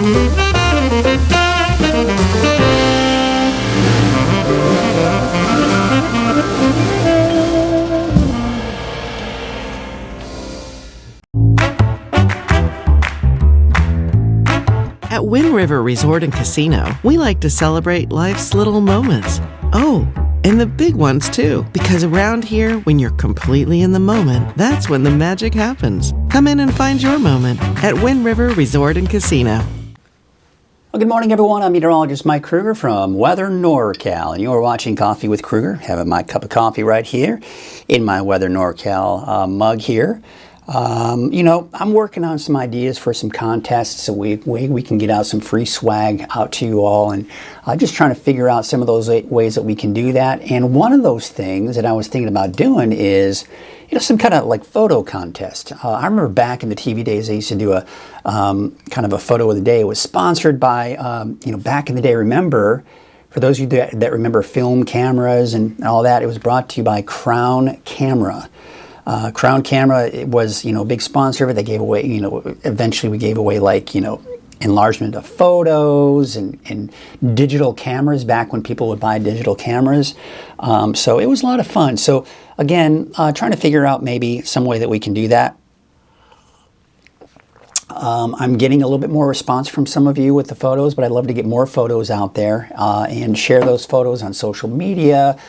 At Wind River Resort and Casino, we like to celebrate life's little moments. Oh, and the big ones too, because around here, when you're completely in the moment, that's when the magic happens. Come in and find your moment at Wind River Resort and Casino. Well, good morning, everyone. I'm meteorologist Mike Krueger from Weather NorCal, and you're watching Coffee with Krueger. Having my cup of coffee right here in my Weather NorCal mug here. I'm working on some ideas for some contests so we can get out some free swag out to you all, and just trying to figure out some of those ways that we can do that. And one of those things that I was thinking about doing is, some kind of like photo contest. I remember back in the TV days, they used to do a kind of a photo of the day. It was sponsored by, back in the day, remember, for those of you that remember film cameras and all that, it was brought to you by Crown Camera. Crown Camera, it was, a big sponsor of it. They gave away, eventually we gave away enlargement of photos and digital cameras back when people would buy digital cameras. So it was a lot of fun. So again, trying to figure out maybe some way that we can do that. I'm getting a little bit more response from some of you with the photos, but I'd love to get more photos out there and share those photos on social media,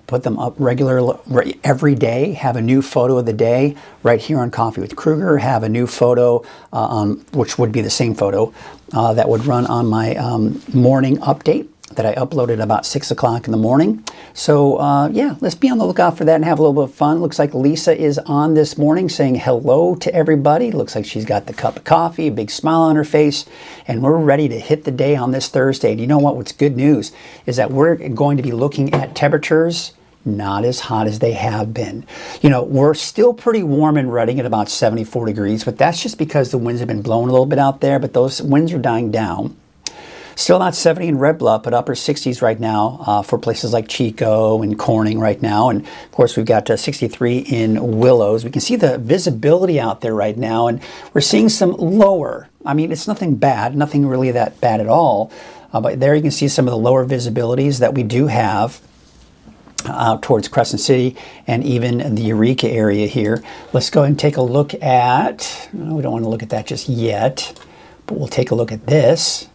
put them up every day, have a new photo of the day right here on Coffee with Krueger, have a new photo, which would be the same photo that would run on my morning update that I uploaded about 6 o'clock in the morning. So let's be on the lookout for that and have a little bit of fun. Looks like Lisa is on this morning saying hello to everybody. Looks like she's got the cup of coffee, a big smile on her face, and we're ready to hit the day on this Thursday. And you know what? What's good news is that we're going to be looking at temperatures not as hot as they have been. We're still pretty warm in Redding at about 74 degrees, but that's just because the winds have been blowing a little bit out there, but those winds are dying down. Still not 70 in Red Bluff, but upper 60s right now for places like Chico and Corning right now. And of course, we've got 63 in Willows. We can see the visibility out there right now, and we're seeing some lower. I mean, it's nothing bad, nothing really that bad at all. But there you can see some of the lower visibilities that we do have out towards Crescent City and even the Eureka area here. Let's go ahead and take a look at, we don't want to look at that just yet, but we'll take a look at this.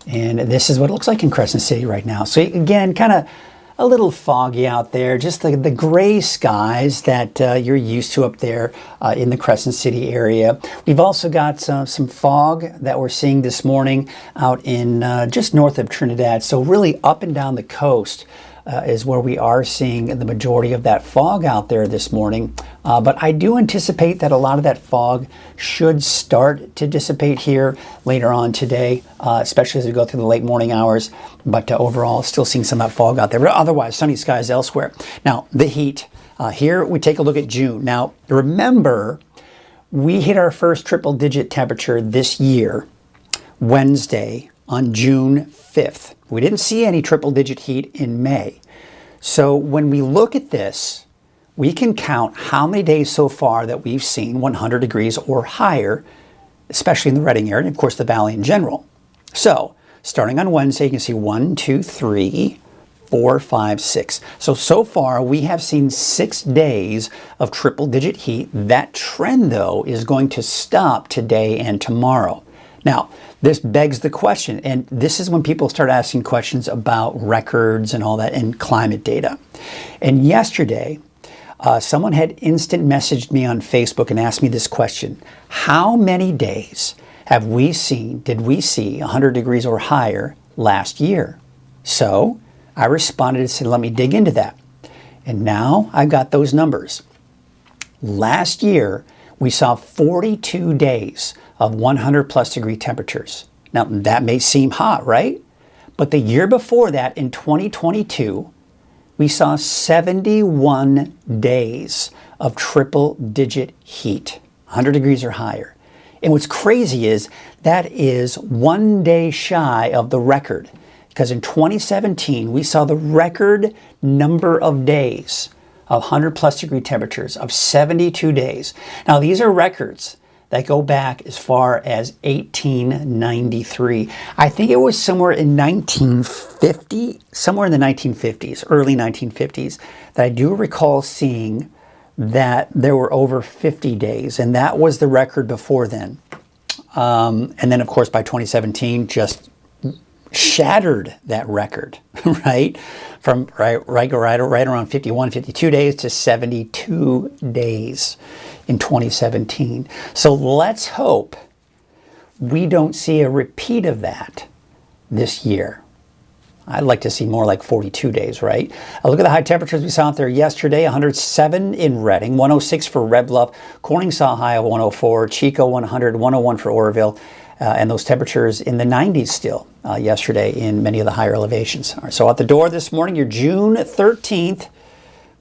And this is what it looks like in Crescent City right now. So again, kind of a little foggy out there, just the gray skies that you're used to up there in the Crescent City area. We've also got some fog that we're seeing this morning out in just north of Trinidad. So really up and down the coast is where we are seeing the majority of that fog out there this morning. But I do anticipate that a lot of that fog should start to dissipate here later on today, especially as we go through the late morning hours. But overall, still seeing some of that fog out there. But otherwise, sunny skies elsewhere. Now, the heat. Here we take a look at June. Now, remember, we hit our first triple-digit temperature this year, Wednesday, on June 5th. We didn't see any triple-digit heat in May. So when we look at this, we can count how many days so far that we've seen 100 degrees or higher, especially in the Redding area, and of course the valley in general. So starting on Wednesday, you can see 1, 2, 3, 4, 5, 6. So far we have seen 6 days of triple-digit heat. That trend, though, is going to stop today and tomorrow. Now, this begs the question, and this is when people start asking questions about records and all that and climate data. And yesterday, someone had instant messaged me on Facebook and asked me this question: how many days did we see 100 degrees or higher last year? So I responded and said, let me dig into that. And now I've got those numbers. Last year, we saw 42 days of 100 plus degree temperatures. Now that may seem hot, right? But the year before that, in 2022, we saw 71 days of triple digit heat, 100 degrees or higher. And what's crazy is that is 1 day shy of the record, because in 2017, we saw the record number of days of 100 plus degree temperatures of 72 days. Now, these are records that go back as far as 1893. I think it was somewhere in 1950, somewhere in the 1950s, early 1950s, that I do recall seeing that there were over 50 days, and that was the record before then. And then, of course, by 2017, just shattered that record, right? From right around 51, 52 days to 72 days in 2017. So let's hope we don't see a repeat of that this year. I'd like to see more like 42 days, right? Look at the high temperatures we saw out there yesterday. 107 in Redding, 106 for Red Bluff. Corning saw a high of 104, Chico 100, 101 for Oroville. And those temperatures in the 90s still yesterday in many of the higher elevations. All right, so out the door this morning, your June 13th.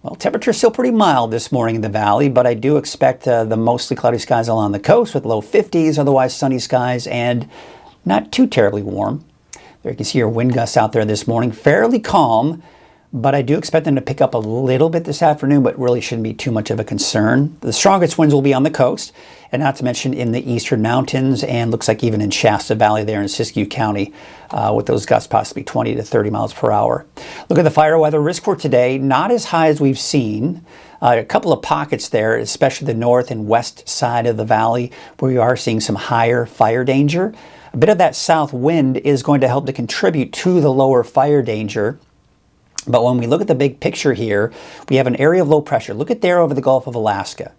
Well, temperature's still pretty mild this morning in the valley, but I do expect the mostly cloudy skies along the coast with low 50s, otherwise sunny skies and not too terribly warm. There you can see your wind gusts out there this morning, fairly calm, but I do expect them to pick up a little bit this afternoon, but really shouldn't be too much of a concern. The strongest winds will be on the coast, and not to mention in the eastern mountains, and looks like even in Shasta Valley there in Siskiyou County, with those gusts possibly 20 to 30 miles per hour. Look at the fire weather risk for today, not as high as we've seen. A couple of pockets there, especially the north and west side of the valley, where we are seeing some higher fire danger. A bit of that south wind is going to help to contribute to the lower fire danger. But when we look at the big picture here, we have an area of low pressure. Look at there over the Gulf of Alaska.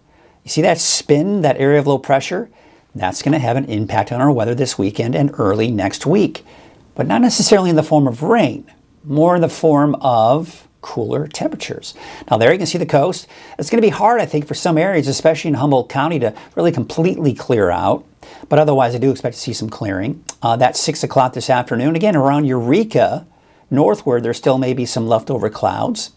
You see that spin, that area of low pressure? That's going to have an impact on our weather this weekend and early next week. But not necessarily in the form of rain, more in the form of cooler temperatures. Now there you can see the coast. It's going to be hard, I think, for some areas, especially in Humboldt County, to really completely clear out. But otherwise, I do expect to see some clearing. That's 6 o'clock this afternoon. Again, around Eureka, northward, there still may be some leftover clouds.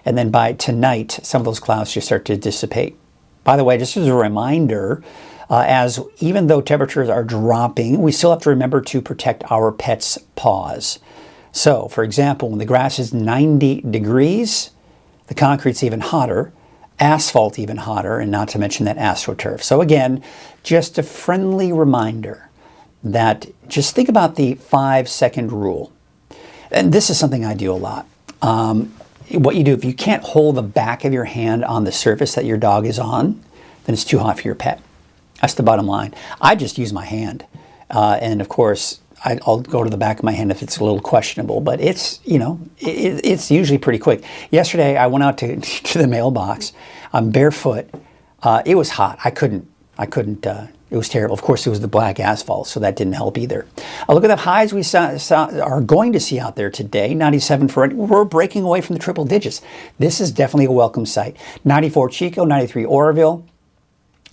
And then by tonight, some of those clouds just start to dissipate. By the way, just as a reminder, as even though temperatures are dropping, we still have to remember to protect our pets' paws. So, for example, when the grass is 90 degrees, the concrete's even hotter, asphalt even hotter, and not to mention that AstroTurf. So again, just a friendly reminder that just think about the 5-second rule. And this is something I do a lot. What you do, if you can't hold the back of your hand on the surface that your dog is on, then it's too hot for your pet. That's the bottom line. I just use my hand. And of course, I'll go to the back of my hand if it's a little questionable, but it's, it's usually pretty quick. Yesterday, I went out to the mailbox. I'm barefoot. It was hot. I couldn't, it was terrible. Of course, it was the black asphalt, so that didn't help either. Look at the highs we are going to see out there today. 97 for it. We're breaking away from the triple digits. This is definitely a welcome sight. 94 Chico, 93 Oroville.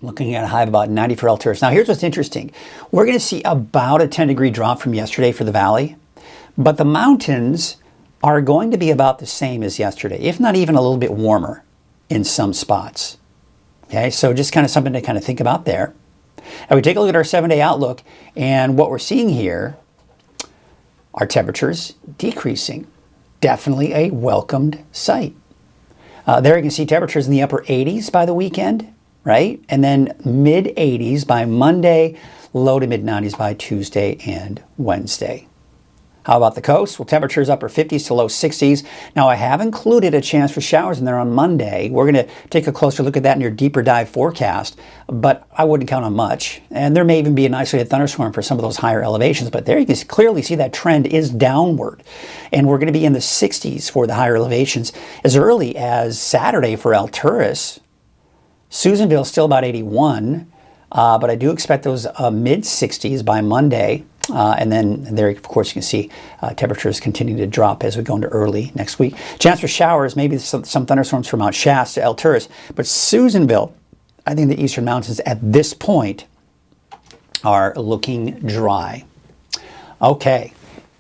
Looking at a high of about 90 for Alturas. Now, here's what's interesting. We're going to see about a 10-degree drop from yesterday for the valley, but the mountains are going to be about the same as yesterday, if not even a little bit warmer in some spots. Okay, so just kind of something to kind of think about there. Now, we take a look at our 7-day outlook, and what we're seeing here are temperatures decreasing. Definitely a welcomed sight. There you can see temperatures in the upper 80s by the weekend, right? And then mid 80s by Monday, low to mid 90s by Tuesday and Wednesday. How about the coast? Well, temperatures upper 50s to low 60s. Now, I have included a chance for showers in there on Monday. We're going to take a closer look at that in your deeper dive forecast, but I wouldn't count on much. And there may even be an isolated thunderstorm for some of those higher elevations, but there you can clearly see that trend is downward. And we're going to be in the 60s for the higher elevations as early as Saturday for Alturas. Susanville still about 81, but I do expect those mid 60s by Monday. And then there, of course, you can see temperatures continue to drop as we go into early next week. Chance for showers, maybe some thunderstorms from Mount Shasta to Alturas. But Susanville, I think the eastern mountains at this point are looking dry. Okay.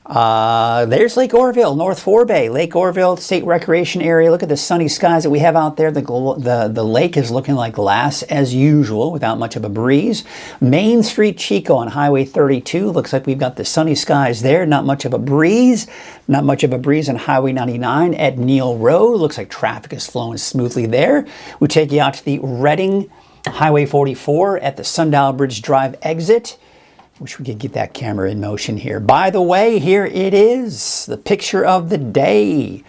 There's Lake Oroville, North Forebay, Lake Oroville State Recreation Area. Look at the sunny skies that we have out there. The lake is looking like glass as usual without much of a breeze. Main Street Chico on Highway 32. Looks like we've got the sunny skies there. Not much of a breeze. Not much of a breeze on Highway 99 at Neal Road. Looks like traffic is flowing smoothly there. We take you out to the Redding Highway 44 at the Sundial Bridge Drive exit. Wish we could get that camera in motion here. By the way, here it is, the picture of the day.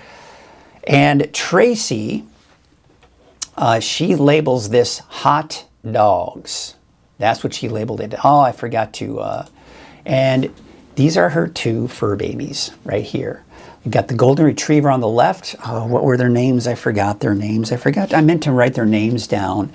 And Tracy, she labels this hot dogs. That's what she labeled it. Oh, I forgot to. And these are her 2 fur babies right here. We've got the golden retriever on the left. Oh, what were their names? I forgot their names. I meant to write their names down.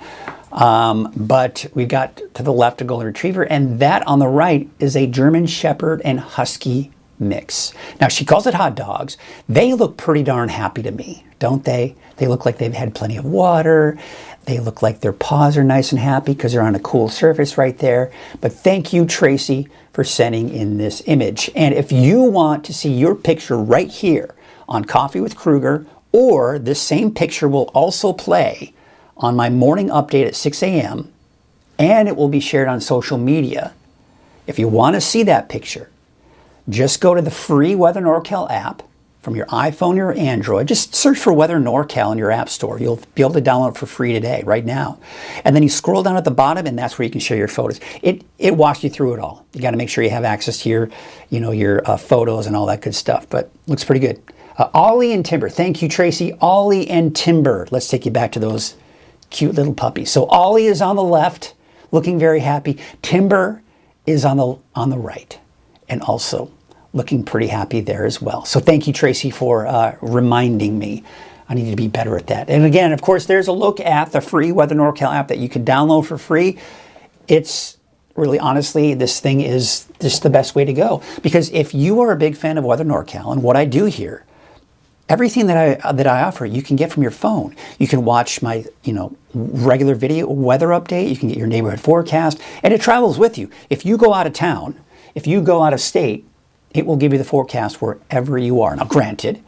But we've got to the left a golden retriever, and that on the right is a German Shepherd and Husky mix. Now, she calls it hot dogs. They look pretty darn happy to me, don't they? They look like they've had plenty of water. They look like their paws are nice and happy because they're on a cool surface right there. But thank you, Tracy, for sending in this image. And if you want to see your picture right here on Coffee with Krueger, or this same picture will also play on my morning update at 6 a.m., and it will be shared on social media. If you want to see that picture, just go to the free Weather NorCal app from your iPhone or Android. Just search for Weather NorCal in your app store. You'll be able to download it for free today, right now. And then you scroll down at the bottom, and that's where you can share your photos. It walks you through it all. You got to make sure you have access to your photos and all that good stuff. But looks pretty good. Ollie and Timber. Thank you, Tracy. Ollie and Timber. Let's take you back to those cute little puppies. So Ollie is on the left, looking very happy. Timber is on the right, and also looking pretty happy there as well. So thank you, Tracy, for reminding me. I need to be better at that. And again, of course, there's a look at the free Weather NorCal app that you can download for free. It's really, honestly, this thing is just the best way to go. Because if you are a big fan of Weather NorCal and what I do here, everything that I offer, you can get from your phone. You can watch my, regular video weather update. You can get your neighborhood forecast, and it travels with you. If you go out of town, if you go out of state, it will give you the forecast wherever you are. Now, granted,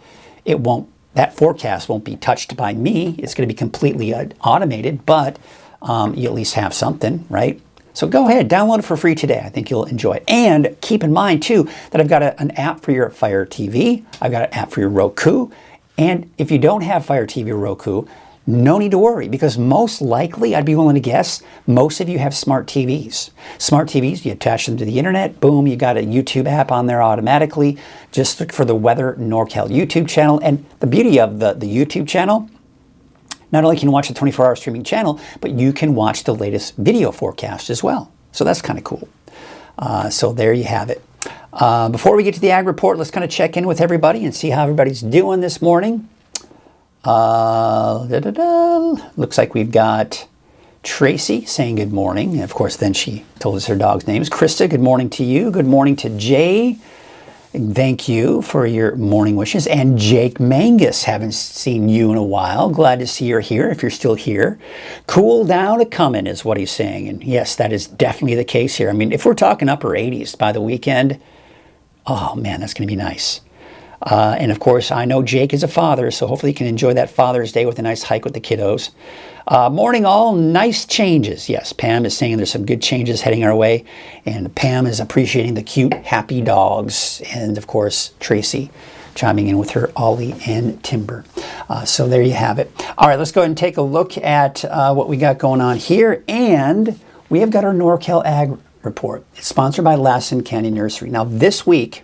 that forecast won't be touched by me. It's going to be completely automated, but you at least have something, right? So go ahead, download it for free today. I think you'll enjoy it. And keep in mind, too, that I've got an app for your Fire TV. I've got an app for your Roku. And if you don't have Fire TV or Roku, no need to worry, because most likely, I'd be willing to guess, most of you have smart TVs. Smart TVs, you attach them to the internet, boom, you got a YouTube app on there automatically. Just look for the Weather NorCal YouTube channel. And the beauty of the YouTube channel, not only can you watch the 24-hour streaming channel, but you can watch the latest video forecast as well. So that's kind of cool. So there you have it. Before we get to the Ag Report, let's kind of check in with everybody and see how everybody's doing this morning. Looks like we've got Tracy saying good morning. And of course, then she told us her dog's names. Krista, good morning to you. Good morning to Jay. Thank you for your morning wishes. And Jake Mangus, haven't seen you in a while. Glad to see you're here, if you're still here. Cool down a comin' is what he's saying. And yes, that is definitely the case here. I mean, if we're talking upper 80s by the weekend, oh man, that's going to be nice. And of course, I know Jake is a father, so hopefully you can enjoy that Father's Day with a nice hike with the kiddos. Morning all, nice changes. Yes, Pam is saying there's some good changes heading our way. And Pam is appreciating the cute, happy dogs. And of course, Tracy chiming in with her Ollie and Timber. So there you have it. All right, let's go ahead and take a look at what we got going on here. And we have got our NorCal Ag Report. It's sponsored by Lassen County Nursery. Now this week,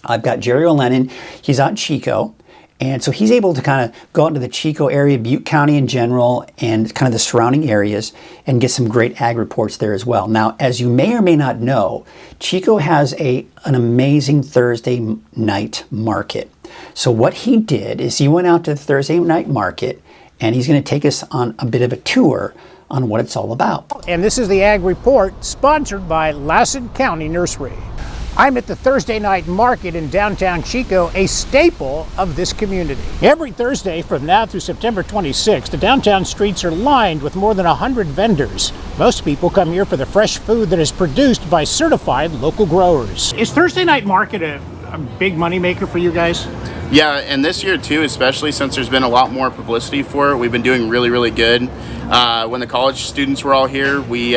I've got Jerry O'Lennon. He's out in Chico. And so he's able to kind of go out into the Chico area, Butte County in general, and kind of the surrounding areas and get some great ag reports there as well. Now, as you may or may not know, Chico has an amazing Thursday night market. So what he did is he went out to the Thursday night market, and he's going to take us on a bit of a tour on what it's all about. And this is the Ag Report, sponsored by Lassen County Nursery. I'm at the Thursday night market in downtown Chico, a staple of this community. Every Thursday from now through September 26th, the downtown streets are lined with more than 100 vendors. Most people come here for the fresh food that is produced by certified local growers. Is Thursday night market a big moneymaker for you guys? Yeah, and this year too, especially since there's been a lot more publicity for it, we've been doing really, really good. When the college students were all here, we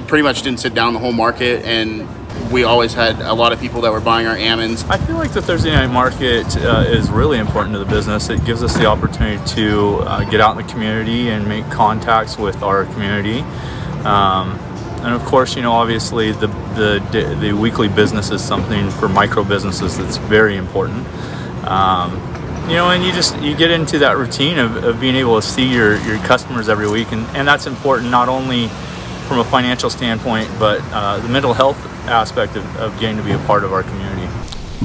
pretty much didn't sit down the whole market, and we always had a lot of people that were buying our almonds. I feel like the Thursday night market is really important to the business. It gives us the opportunity to get out in the community and make contacts with our community. And of course, obviously the weekly business is something for micro businesses that's very important. And you get into that routine of being able to see your customers every week, and that's important not only from a financial standpoint, but the mental health aspect of getting to be a part of our community.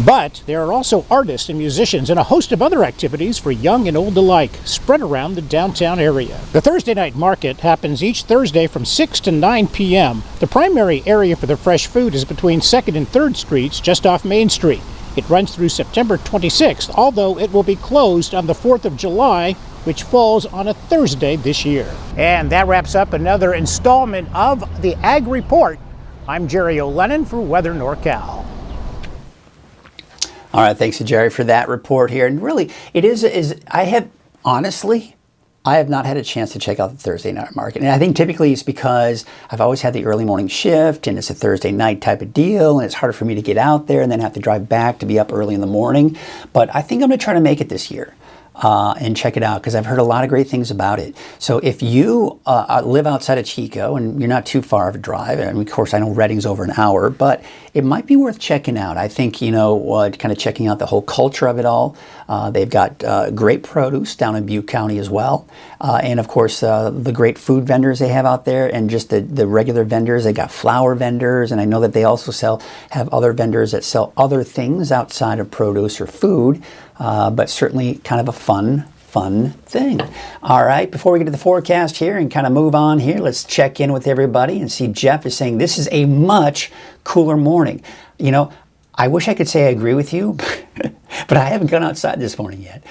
But there are also artists and musicians and a host of other activities for young and old alike spread around the downtown area. The Thursday night market happens each Thursday from 6 to 9 p.m. The primary area for the fresh food is between 2nd and 3rd Streets, just off Main Street. It runs through September 26th, although it will be closed on the 4th of July, which falls on a Thursday this year. And that wraps up another installment of the Ag Report. I'm Jerry O'Lennon for Weather NorCal. All right, thanks to Jerry for that report here. And really, I have not had a chance to check out the Thursday night market. And I think typically it's because I've always had the early morning shift and it's a Thursday night type of deal, and it's harder for me to get out there and then have to drive back to be up early in the morning. But I think I'm going to try to make it this year. And check it out, because I've heard a lot of great things about it. So if you live outside of Chico and you're not too far of a drive, and of course I know Redding's over an hour, but it might be worth checking out. I think, kind of checking out the whole culture of it all. They've got great produce down in Butte County as well. And of course, the great food vendors they have out there, and just the regular vendors. They got flower vendors, and I know that they also have other vendors that sell other things outside of produce or food. But certainly kind of a fun thing. All right, before we get to the forecast here and kind of move on here, let's check in with everybody and see. Jeff is saying this is a much cooler morning. I wish I could say I agree with you, but I haven't gone outside this morning yet.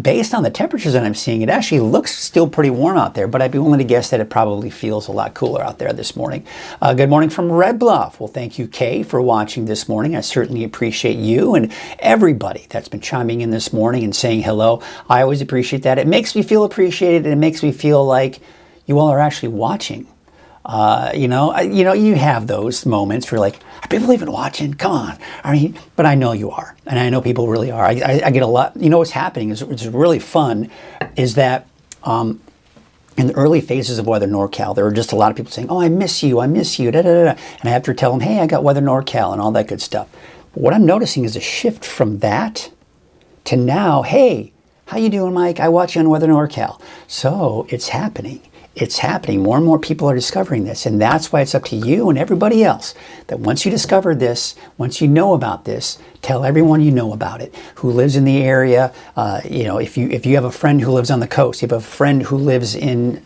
Based on the temperatures that I'm seeing, it actually looks still pretty warm out there, but I'd be willing to guess that it probably feels a lot cooler out there this morning. Good morning from Red Bluff. Well, thank you, Kay, for watching this morning. I certainly appreciate you and everybody that's been chiming in this morning and saying hello. I always appreciate that. It makes me feel appreciated, and it makes me feel like you all are actually watching. You have those moments where you're like, are people even watching? Come on. But I know you are. And I know people really are. I get a lot. What's happening is, which is really fun, is that in the early phases of Weather NorCal, there were just a lot of people saying, oh, I miss you, da, da, da. And I have to tell them, hey, I got Weather NorCal and all that good stuff. But what I'm noticing is a shift from that to now, hey, how you doing, Mike? I watch you on Weather NorCal. So it's happening. It's happening. More and more people are discovering this, and that's why it's up to you and everybody else that once you discover this, once you know about this, tell everyone you know about it, who lives in the area. If you have a friend who lives on the coast, you have a friend who lives in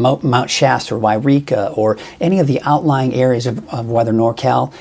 Mount Shasta or Wairika or any of the outlying areas of Weather NorCal,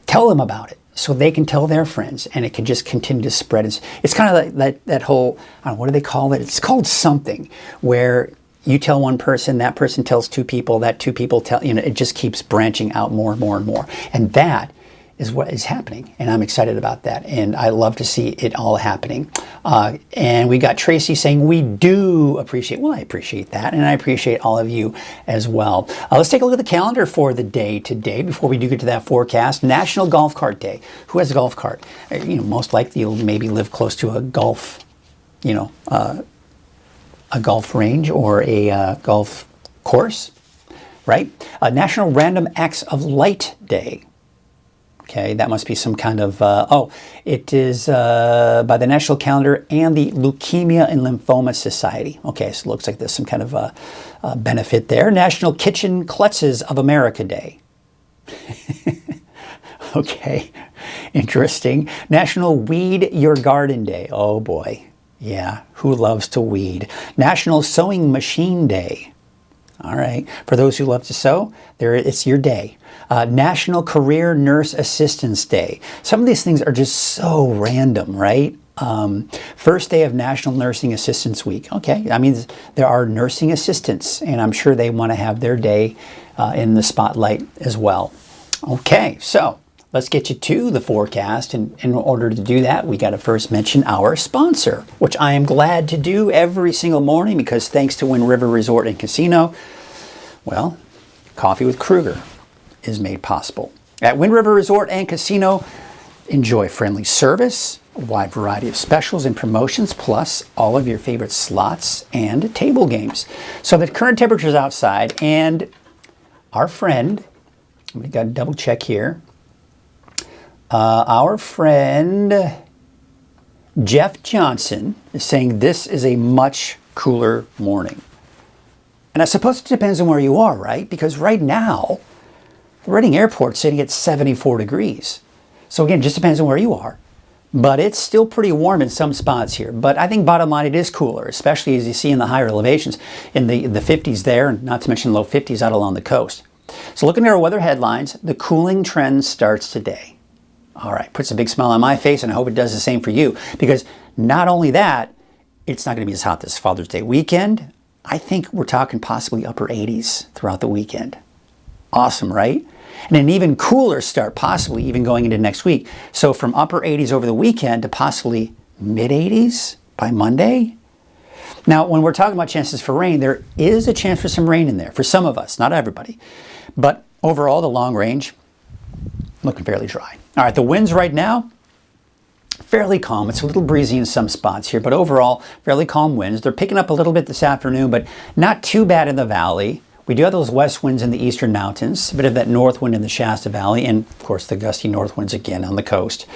tell them about it, so they can tell their friends, and it can just continue to spread. It's kind of like that whole, I don't know, what do they call it? It's called something, where you tell one person, that person tells two people, that two people tell, it just keeps branching out more and more and more. And that is what is happening. And I'm excited about that. And I love to see it all happening. And we got Tracy saying, we do appreciate, well, I appreciate that. And I appreciate all of you as well. Let's take a look at the calendar for the day today before we do get to that forecast. National Golf Cart Day. Who has a golf cart? Most likely you'll maybe live close to a golf, a golf range or a golf course, right? National Random Acts of Light Day. Okay, that must be some kind of, it is by the national calendar and the Leukemia and Lymphoma Society. Okay, so it looks like there's some kind of benefit there. National Kitchen Klutzes of America Day. Okay, interesting. National Weed Your Garden Day. Oh boy. Yeah, who loves to weed? National Sewing Machine Day. All right, for those who love to sew, it's your day. National Career Nurse Assistance Day. Some of these things are just so random, right? First day of National Nursing Assistance Week. Okay, there are nursing assistants, and I'm sure they want to have their day in the spotlight as well. Okay, so let's get you to the forecast, and in order to do that, we got to first mention our sponsor, which I am glad to do every single morning, because thanks to Wind River Resort and Casino, well, Coffee with Krueger is made possible. At Wind River Resort and Casino, enjoy friendly service, a wide variety of specials and promotions, plus all of your favorite slots and table games. So the current temperatures outside, and our friend, we got to double check here, our friend Jeff Johnson is saying this is a much cooler morning. And I suppose it depends on where you are, right? Because right now, the Reading Airport's sitting at 74 degrees. So again, it just depends on where you are. But it's still pretty warm in some spots here. But I think bottom line, it is cooler, especially as you see in the higher elevations, in the 50s there, and not to mention low 50s out along the coast. So looking at our weather headlines, the cooling trend starts today. All right, puts a big smile on my face, and I hope it does the same for you. Because not only that, it's not going to be as hot this Father's Day weekend. I think we're talking possibly upper 80s throughout the weekend. Awesome, right? And an even cooler start, possibly even going into next week. So from upper 80s over the weekend to possibly mid 80s by Monday. Now, when we're talking about chances for rain, there is a chance for some rain in there for some of us, not everybody. But overall, the long range, looking fairly dry. All right, the winds right now, fairly calm. It's a little breezy in some spots here, but overall, fairly calm winds. They're picking up a little bit this afternoon, but not too bad in the valley. We do have those west winds in the eastern mountains, a bit of that north wind in the Shasta Valley, and of course the gusty north winds again on the coast.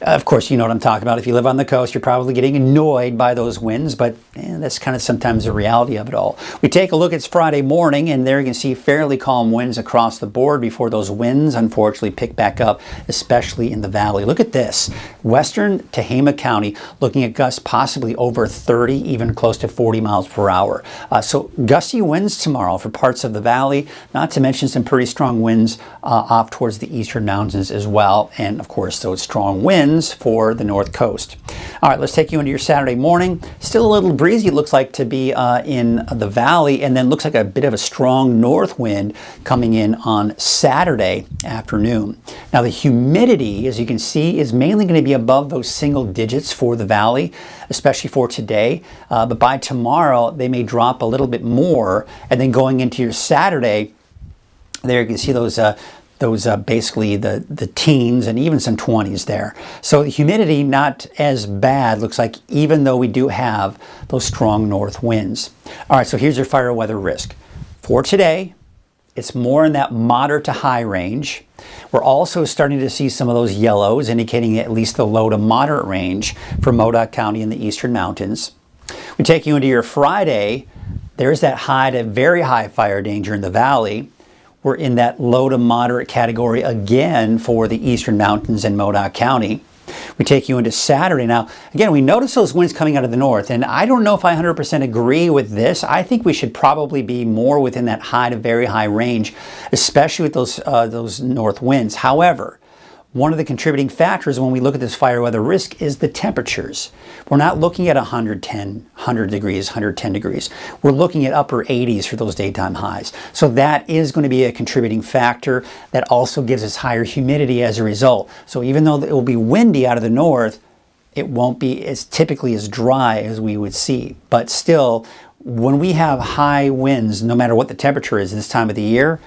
Of course, you know what I'm talking about. If you live on the coast, you're probably getting annoyed by those winds, but that's kind of sometimes the reality of it all. We take a look, it's Friday morning, and there you can see fairly calm winds across the board before those winds unfortunately pick back up, especially in the valley. Look at this. Western Tehama County looking at gusts possibly over 30, even close to 40 miles per hour. So gusty winds tomorrow for parts of the valley, not to mention some pretty strong winds off towards the eastern mountains as well, and of course those strong winds for the north coast. All right, let's take you into your Saturday morning. Still a little breezy, it looks like to be in the valley, and then looks like a bit of a strong north wind coming in on Saturday afternoon. Now the humidity, as you can see, is mainly going to be above those single digits for the valley, especially for today. But by tomorrow, they may drop a little bit more, and then going into your Saturday, there you can see those basically the teens and even some 20s there. So the humidity not as bad, looks like, even though we do have those strong north winds. All right, so here's your fire weather risk. For today, it's more in that moderate to high range. We're also starting to see some of those yellows indicating at least the low to moderate range for Modoc County in the eastern mountains. We take you into your Friday, there's that high to very high fire danger in the valley. We're in that low to moderate category again for the eastern mountains in Modoc County. We take you into Saturday. Now, again, we notice those winds coming out of the north, and I don't know if I 100% agree with this. I think we should probably be more within that high to very high range, especially with those north winds. However, one of the contributing factors when we look at this fire weather risk is the temperatures. We're not looking at 100 degrees, 110 degrees. We're looking at upper 80s for those daytime highs. So that is going to be a contributing factor that also gives us higher humidity as a result. So even though it will be windy out of the north, it won't be as typically as dry as we would see. But still, when we have high winds, no matter what the temperature is this time of the year,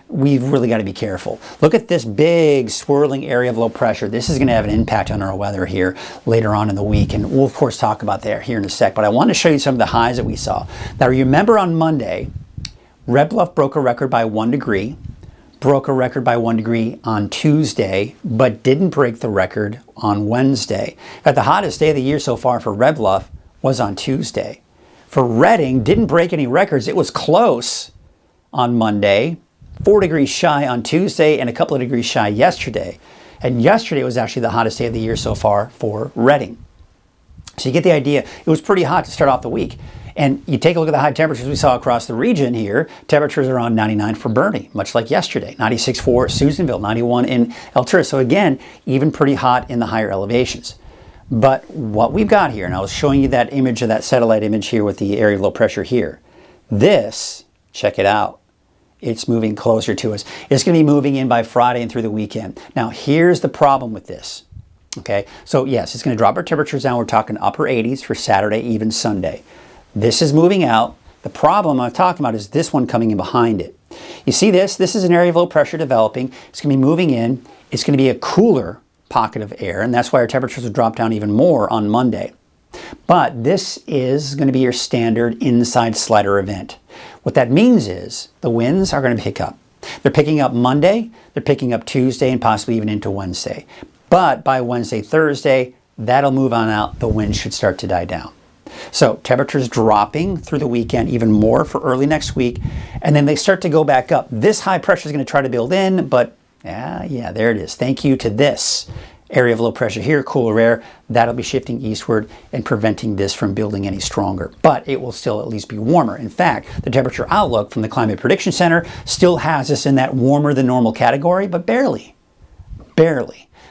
we've really got to be careful. Look at this big swirling area of low pressure. This is going to have an impact on our weather here later on in the week, and we'll of course talk about that here in a sec, but I want to show you some of the highs that we saw. Now remember, on Monday, Red Bluff broke a record by 1 degree, broke a record by 1 degree on Tuesday, but didn't break the record on Wednesday. In fact, the hottest day of the year so far for Red Bluff was on Tuesday. For Reading, didn't break any records. It was close on Monday, 4 degrees shy on Tuesday, and a couple of degrees shy yesterday. And yesterday was actually the hottest day of the year so far for Reading. So you get the idea. It was pretty hot to start off the week. And you take a look at the high temperatures we saw across the region here. Temperatures are around 99 for Bernie, much like yesterday. 96 for Susanville, 91 in Altura. So again, even pretty hot in the higher elevations. But what we've got here, and I was showing you that image of that satellite image here with the area of low pressure here. This, check it out. It's moving closer to us. It's going to be moving in by Friday and through the weekend. Now, here's the problem with this. Okay, so yes, it's going to drop our temperatures down. We're talking upper 80s for Saturday, even Sunday. This is moving out. The problem I'm talking about is this one coming in behind it. You see this? This is an area of low pressure developing. It's going to be moving in. It's going to be a cooler pocket of air, and that's why our temperatures will drop down even more on Monday. But this is going to be your standard inside slider event. What that means is the winds are going to pick up. They're picking up Monday, they're picking up Tuesday, and possibly even into Wednesday. But by Wednesday, Thursday, that'll move on out. The wind should start to die down. So temperatures dropping through the weekend, even more for early next week, and then they start to go back up. This high pressure is going to try to build in, but yeah, there it is. Thank you to this area of low pressure here, cooler air, that'll be shifting eastward and preventing this from building any stronger. But it will still at least be warmer. In fact, the temperature outlook from the Climate Prediction Center still has us in that warmer than normal category, but barely.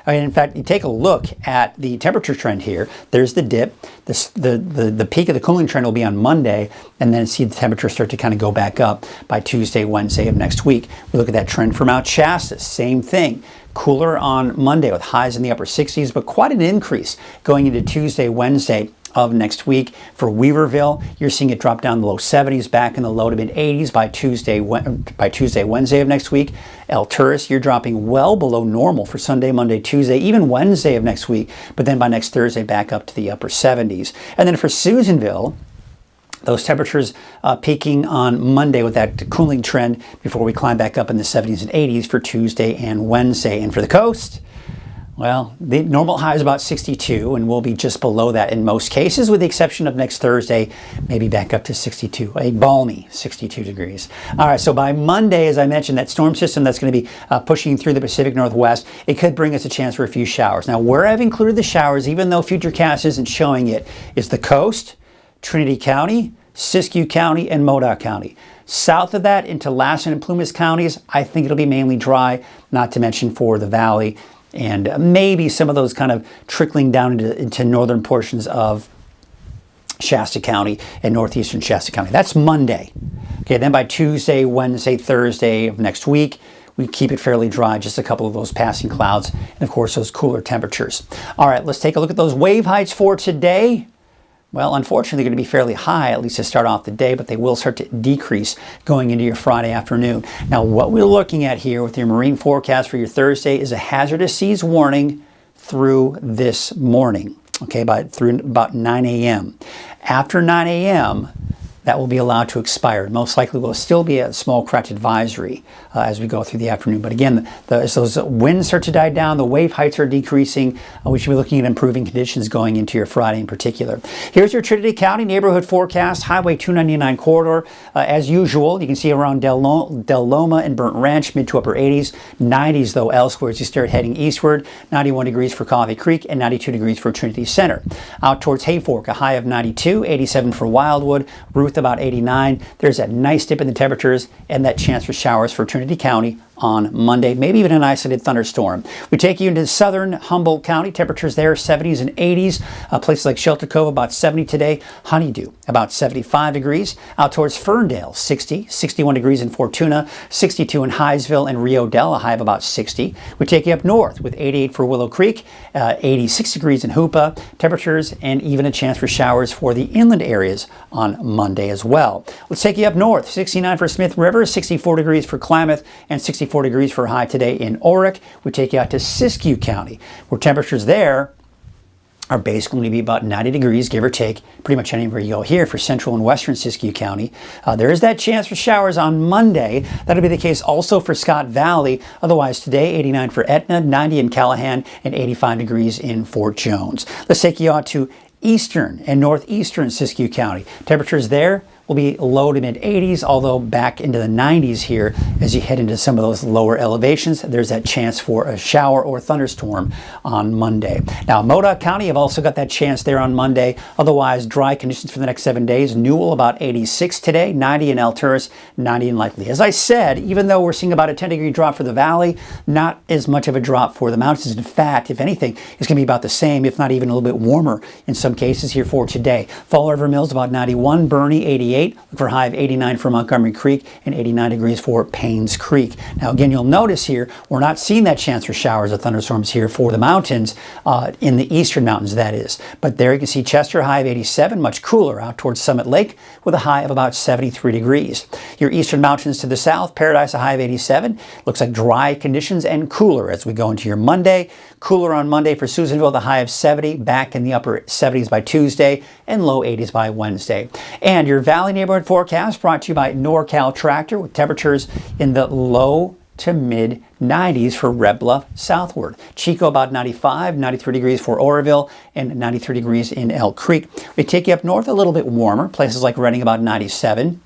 I mean, in fact, you take a look at the temperature trend here. There's the dip. The peak of the cooling trend will be on Monday, and then see the temperature start to kind of go back up by Tuesday, Wednesday of next week. We look at that trend for Mount Shasta, same thing. Cooler on Monday with highs in the upper 60s, but quite an increase going into Tuesday, Wednesday of next week. For Weaverville, you're seeing it drop down in the low 70s, back in the low to mid 80s by Tuesday, Wednesday of next week. El Turris, you're dropping well below normal for Sunday, Monday, Tuesday, even Wednesday of next week, but then by next Thursday back up to the upper 70s. And then for Susanville, those temperatures peaking on Monday with that cooling trend before we climb back up in the 70s and 80s for Tuesday and Wednesday. And for the coast, well, the normal high is about 62, and we'll be just below that in most cases, with the exception of next Thursday, maybe back up to 62, a balmy 62 degrees. All right, so by Monday, as I mentioned, that storm system that's going to be pushing through the Pacific Northwest, it could bring us a chance for a few showers. Now, where I've included the showers, even though Futurecast isn't showing it, is the coast, Trinity County, Siskiyou County, and Modoc County. South of that into Lassen and Plumas counties, I think it'll be mainly dry, not to mention for the valley, and maybe some of those kind of trickling down into northern portions of Shasta County and northeastern Shasta County. That's Monday. Okay, then by Tuesday, Wednesday, Thursday of next week, we keep it fairly dry, just a couple of those passing clouds, and of course those cooler temperatures. All right, let's take a look at those wave heights for today. Well, unfortunately, they're going to be fairly high, at least to start off the day, but they will start to decrease going into your Friday afternoon. Now, what we're looking at here with your marine forecast for your Thursday is a hazardous seas warning through this morning, okay, through about 9 a.m. After 9 a.m., that will be allowed to expire. Most likely will still be a small craft advisory as we go through the afternoon. But again, as those winds start to die down, the wave heights are decreasing. We should be looking at improving conditions going into your Friday in particular. Here's your Trinity County neighborhood forecast, Highway 299 corridor. As usual, you can see around Del Loma and Burnt Ranch, mid to upper 80s. 90s, though, elsewhere as you start heading eastward. 91 degrees for Coffee Creek and 92 degrees for Trinity Center. Out towards Hayfork, a high of 92, 87 for Wildwood. Ruth about 89. There's that nice dip in the temperatures and that chance for showers for Trinity County on Monday, maybe even an isolated thunderstorm. We take you into southern Humboldt County. Temperatures there 70s and 80s. Places like Shelter Cove about 70 today. Honeydew about 75 degrees. Out towards Ferndale 60, 61 degrees in Fortuna, 62 in Highsville and Rio Dell, a high of about 60. We take you up north with 88 for Willow Creek, 86 degrees in Hoopa. Temperatures and even a chance for showers for the inland areas on Monday as well. Let's take you up north. 69 for Smith River, 64 degrees for Klamath, and 64 degrees for a high today in Orick. We take you out to Siskiyou County, where temperatures there are basically going to be about 90 degrees, give or take, pretty much anywhere you go here for central and western Siskiyou County. There is that chance for showers on Monday. That'll be the case also for Scott Valley. Otherwise, today, 89 for Etna, 90 in Callahan, and 85 degrees in Fort Jones. Let's take you out to eastern and northeastern Siskiyou County. Temperatures there will be low to mid 80s, although back into the 90s here as you head into some of those lower elevations. There's that chance for a shower or thunderstorm on Monday. Now, Modoc County, have also got that chance there on Monday. Otherwise, dry conditions for the next 7 days. Newell about 86 today, 90 in Alturas, 90 in Likely. As I said, even though we're seeing about a 10-degree drop for the valley, not as much of a drop for the mountains. In fact, if anything, it's going to be about the same, if not even a little bit warmer in some cases here for today. Fall River Mills about 91, Bernie 88. 88. Look for a high of 89 for Montgomery Creek and 89 degrees for Paynes Creek. Now again, you'll notice here, we're not seeing that chance for showers or thunderstorms here for the mountains, in the eastern mountains that is. But there you can see Chester, high of 87, much cooler out towards Summit Lake with a high of about 73 degrees. Your eastern mountains to the south, Paradise, a high of 87. Looks like dry conditions and cooler as we go into your Monday. Cooler on Monday for Susanville, the high of 70, back in the upper 70s by Tuesday, and low 80s by Wednesday. And your Valley Neighborhood Forecast brought to you by NorCal Tractor with temperatures in the low to mid 90s for Red Bluff southward. Chico about 95, 93 degrees for Oroville, and 93 degrees in Elk Creek. We take you up north a little bit warmer, places like Redding about 97.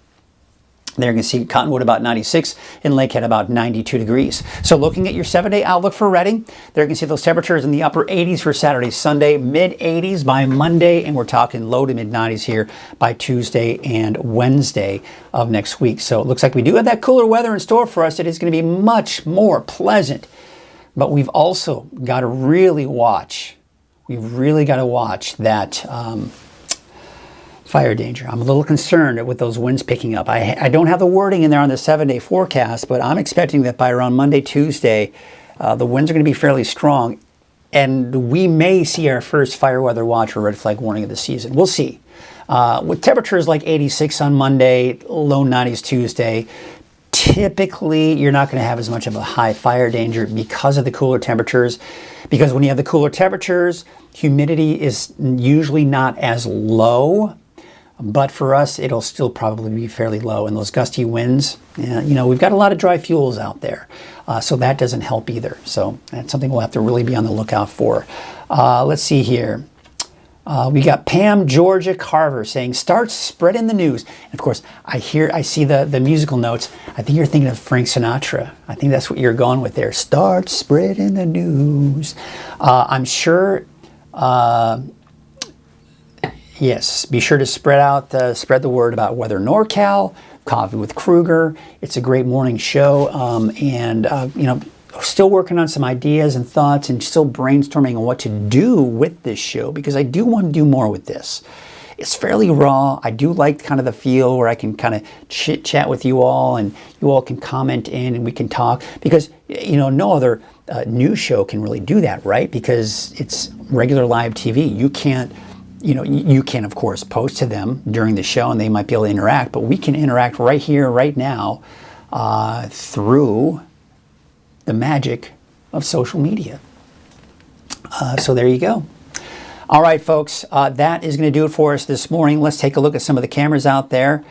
There you can see Cottonwood about 96 and Lakehead about 92 degrees. So looking at your 7-day outlook for Redding, there you can see those temperatures in the upper 80s for Saturday, Sunday, mid 80s by Monday, and we're talking low to mid 90s here by Tuesday and Wednesday of next week. So it looks like we do have that cooler weather in store for us. It is going to be much more pleasant, but we've also got to really watch. We've really got to watch that fire danger. I'm a little concerned with those winds picking up. I don't have the wording in there on the 7-day forecast, but I'm expecting that by around Monday, Tuesday, the winds are going to be fairly strong, and we may see our first fire weather watch or red flag warning of the season. We'll see. With temperatures like 86 on Monday, low 90s Tuesday, typically you're not going to have as much of a high fire danger because of the cooler temperatures. Because when you have the cooler temperatures, humidity is usually not as low. But for us, it'll still probably be fairly low. And those gusty winds, we've got a lot of dry fuels out there. So that doesn't help either. So that's something we'll have to really be on the lookout for. Let's see here. We got Pam Georgia Carver saying, start spreading the news. And of course, I see the musical notes. I think you're thinking of Frank Sinatra. I think that's what you're going with there. Start spreading the news. I'm sure... Yes, be sure to spread the word about Weather NorCal, Coffee with Krueger. It's a great morning show, still working on some ideas and thoughts and still brainstorming on what to do with this show, because I do want to do more with this. It's fairly raw. I do like kind of the feel where I can kind of chit-chat with you all, and you all can comment in and we can talk, because no other news show can really do that, right? Because it's regular live TV. You can't you can, of course, post to them during the show and they might be able to interact, but we can interact right here, right now, through the magic of social media. So there you go. All right, folks, that is going to do it for us this morning. Let's take a look at some of the cameras out there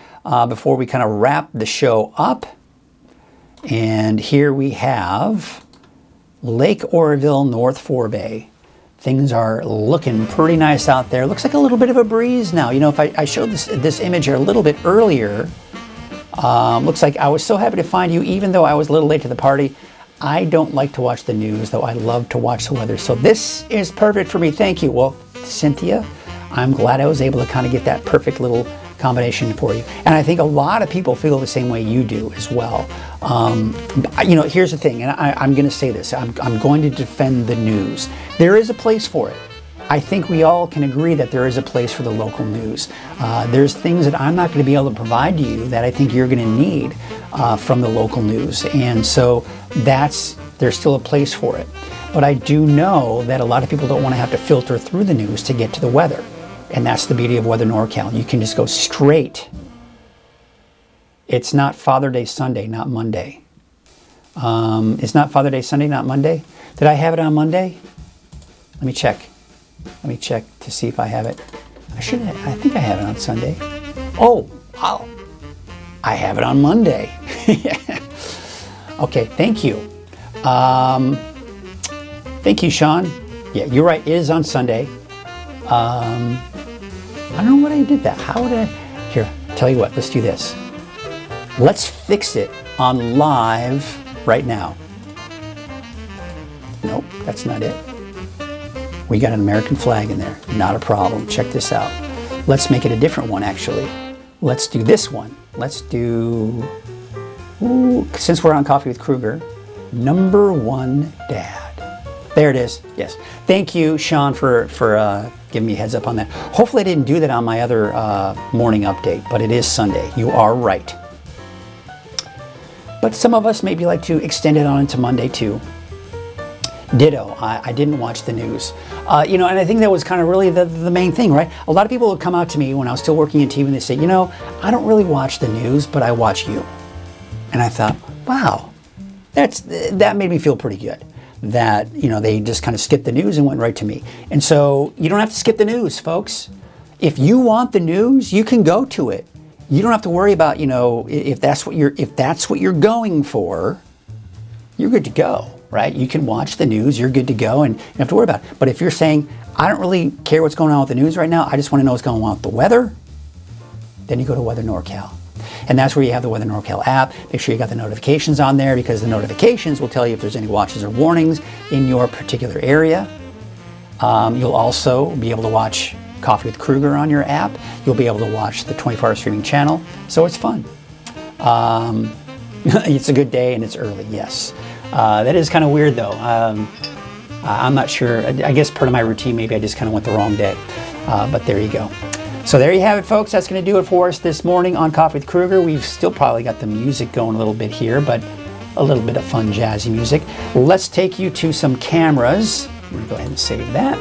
before we kind of wrap the show up. And here we have Lake Oroville, North Forebay. Things are looking pretty nice out there. Looks like a little bit of a breeze now. If I showed this image here a little bit earlier, looks like I was so happy to find you, even though I was a little late to the party. I don't like to watch the news, though I love to watch the weather. So this is perfect for me. Thank you. Well, Cynthia, I'm glad I was able to kind of get that perfect little combination for you. And I think a lot of people feel the same way you do as well. Here's the thing, and I'm going to say this. I'm going to defend the news. There is a place for it. I think we all can agree that there is a place for the local news. There's things that I'm not going to be able to provide to you that I think you're going to need from the local news. And so there's still a place for it. But I do know that a lot of people don't want to have to filter through the news to get to the weather. And that's the beauty of Weather NorCal. You can just go straight. It's not Father Day Sunday, not Monday. It's not Father Day Sunday, not Monday. Did I have it on Monday? Let me check. Let me check to see if I have it. I think I have it on Sunday. Oh, I have it on Monday. Okay, thank you. Thank you, Sean. Yeah, you're right. It is on Sunday. I don't know what I did that. How would I? Here, tell you what. Let's do this. Let's fix it on live right now. Nope, that's not it. We got an American flag in there. Not a problem. Check this out. Let's make it a different one, actually. Let's do this one. Let's do, since we're on Coffee with Krueger, number one dad. There it is. Yes. Thank you, Sean, for giving me a heads up on that. Hopefully I didn't do that on my other morning update, but it is Sunday. You are right. But some of us maybe like to extend it on into Monday too. Ditto. I didn't watch the news. And I think that was kind of really the main thing, right? A lot of people would come out to me when I was still working in TV and they say, I don't really watch the news, but I watch you. And I thought, wow, that made me feel pretty good. That, they just kind of skipped the news and went right to me. And so you don't have to skip the news, folks. If you want the news, you can go to it. You don't have to worry about, if that's what you're going for, you're good to go, right? You can watch the news, you're good to go, and you don't have to worry about it. But if you're saying, I don't really care what's going on with the news right now, I just want to know what's going on with the weather, then you go to Weather NorCal. And that's where you have the Weather NorCal app. Make sure you got the notifications on there, because the notifications will tell you if there's any watches or warnings in your particular area. You'll also be able to watch Coffee with Krueger on your app. You'll be able to watch the 24-hour streaming channel. So it's fun. It's a good day and it's early, yes. That is kind of weird though. I'm not sure. I guess part of my routine, maybe I just kind of went the wrong day. But there you go. So there you have it, folks. That's going to do it for us this morning on Coffee with Krueger. We've still probably got the music going a little bit here, but a little bit of fun jazzy music. Let's take you to some cameras. I'm going to go ahead and save that.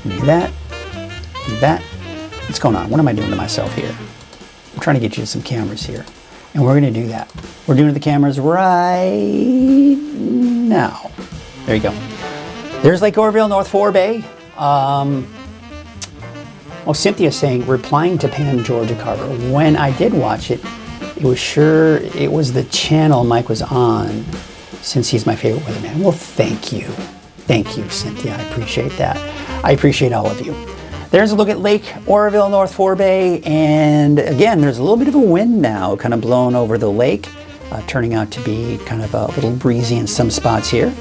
Do that. Do that. What's going on? What am I doing to myself here? I'm trying to get you to some cameras here. And we're going to do that. We're doing the cameras right now. There you go. There's Lake Oroville, North Forebay. Cynthia's saying, replying to Pam Georgia Carver. When I did watch it, it was the channel Mike was on, since he's my favorite weatherman. Well, thank you. Thank you, Cynthia. I appreciate that. I appreciate all of you. There's a look at Lake Oroville, North Forebay, and again, there's a little bit of a wind now kind of blowing over the lake, turning out to be kind of a little breezy in some spots here,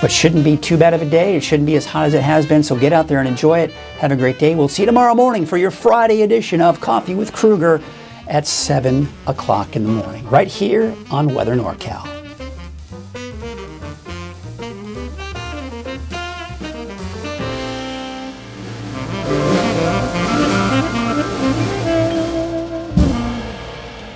but shouldn't be too bad of a day. It shouldn't be as hot as it has been, so get out there and enjoy it. Have a great day. We'll see you tomorrow morning for your Friday edition of Coffee with Krueger at 7 o'clock in the morning, right here on Weather NorCal.